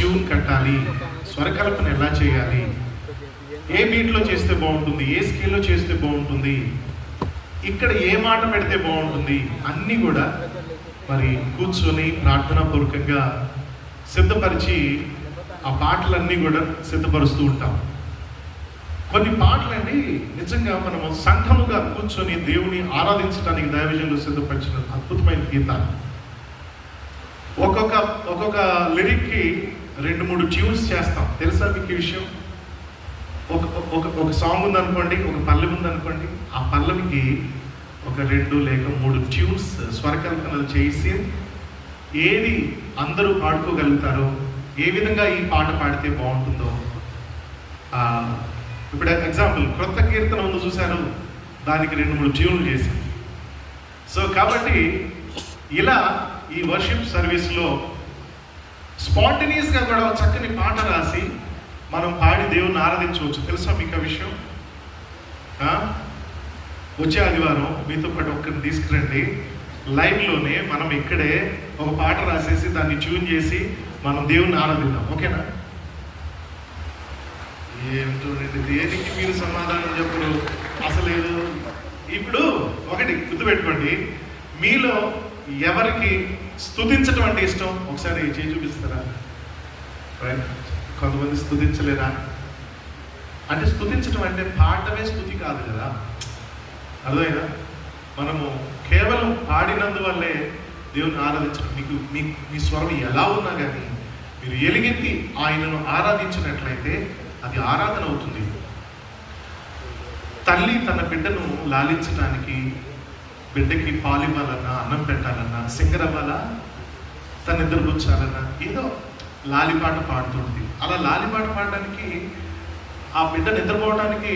Tune కట్టాలి, స్వరకల్పన ఎలా చేయాలి, ఏ బీట్లో చేస్తే బాగుంటుంది, ఏ స్కేల్లో చేస్తే బాగుంటుంది, ఇక్కడ ఏ మాట పెడితే బాగుంటుంది, అన్నీ కూడా మరి కూర్చొని ప్రార్థనాపూర్వకంగా సిద్ధపరిచి ఆ పాటలన్నీ కూడా సిద్ధపరుస్తూ ఉంటాం. కొన్ని పాటలండి నిజంగా మనము సంఘముగా కూర్చొని దేవుని ఆరాధించడానికి దైవజనులు సిద్ధపరిచిన అద్భుతమైన గీతాలు. ఒక్కొక్క లిరిక్కి 2-3 ట్యూన్స్ చేస్తాం. తెలుసా మీకు ఈ విషయం? ఒక సాంగ్ ఉందనుకోండి, ఒక పల్లవి ఉందనుకోండి, ఆ పల్లవికి ఒక 2 లేక 3 ట్యూన్స్ స్వరకల్పనలు చేసి ఏది అందరూ పాడుకోగలుగుతారో, ఏ విధంగా ఈ పాట పాడితే బాగుంటుందో. ఇప్పుడు ఎగ్జాంపుల్ క్రొత్త కీర్తన ఉంది చూశారు, దానికి 2-3 ట్యూన్లు చేశాం. సో కాబట్టి ఇలా ఈ వర్షిప్ సర్వీస్లో స్పాంటేనియస్గా కూడా ఒక చక్కని పాట రాసి మనం పాడి దేవుని ఆరాధించవచ్చు. తెలుసా మీకు ఆ విషయం? వచ్చే ఆదివారం మీతో పాటు ఒక్కరిని తీసుకురండి, లైవ్లోనే మనం ఇక్కడే ఒక పాట రాసేసి దాన్ని ట్యూన్ చేసి మనం దేవుని ఆరాధిద్దాం. ఓకేనా? ఏమిటోనండి, దేనికి మీరు సమాధానం చెప్పరు అసలు. ఇప్పుడు ఒకటి గుర్తుపెట్టుకోండి, మీలో ఎవరికి స్తుతించడం అంటే ఇష్టం? ఒకసారి చేయి చూపిస్తారా? కొంతమంది స్తుతించలేరా? అంటే స్తుతించడం అంటే పాడటమే స్తుతి కాదు కదా, అర్థమైనా? మనము కేవలం పాడినందువల్లే దేవుని ఆరాధించడం. మీ స్వరం ఎలా ఉన్నా కానీ మీరు ఎలుగెత్తి ఆయనను ఆరాధించినట్లయితే అది ఆరాధన అవుతుంది. తల్లి తన బిడ్డను లాలించడానికి, బిడ్డకి పాలు ఇవ్వాలన్నా, అన్నం పెట్టాలన్నా, సింగరవ్వాలా, తన నిద్రపుచ్చాలన్నా ఏదో లాలిపాట పాడుతుంది. అలా లాలిపాట పాడడానికి, ఆ బిడ్డ నిద్రపోవడానికి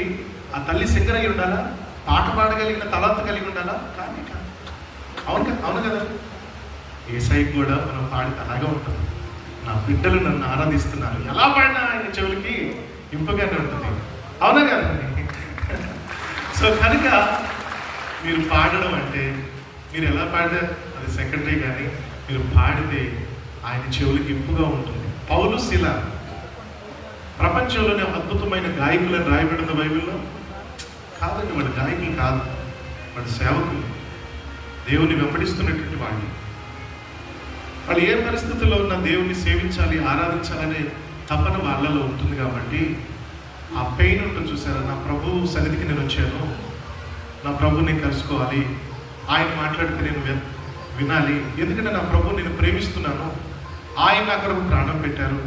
ఆ తల్లి సింగర్ అయి ఉండాలా? పాట పాడగలిగిన తలంత కలిగి ఉండాలా? కానీ అవును కదా. యేసయ్యకి కూడా మనం పాడితే అలాగే ఉంటుంది. నా బిడ్డలు నన్ను ఆరాధిస్తున్నారు, ఎలా పాడినా ఆయన చెవులకి ఇంపుగానే ఉంటుంది. అవునా కదండి? సో కనుక మీరు పాడడం అంటే, మీరు ఎలా పాడితే అది సెకండరీ, కానీ మీరు పాడితే ఆయన చెవులకి ఇంపుగా ఉంటుంది. పౌలు, శీల ప్రపంచంలోనే అద్భుతమైన గాయకులను రాయబడిన బైబిల్లో. కాదండి, వాడు గాయకులు కాదు, వాడు సేవకులు, దేవుని వెంబడిస్తున్నటువంటి వాళ్ళు. వాళ్ళు ఏ పరిస్థితుల్లో ఉన్న దేవుణ్ణి సేవించాలి, ఆరాధించాలనే తపన వాళ్ళలో ఉంటుంది. కాబట్టి ఆ పెయిన్ ఉంటుంది చూసారా, నా ప్రభు సన్నిధికి నేను వచ్చాను, నా ప్రభుని కలుసుకోవాలి, ఆయన మాట్లాడితే నేను వినాలి, ఎందుకంటే నా ప్రభు నేను ప్రేమిస్తున్నాను, ఆయన అక్కడ ప్రాణం పెట్టారు,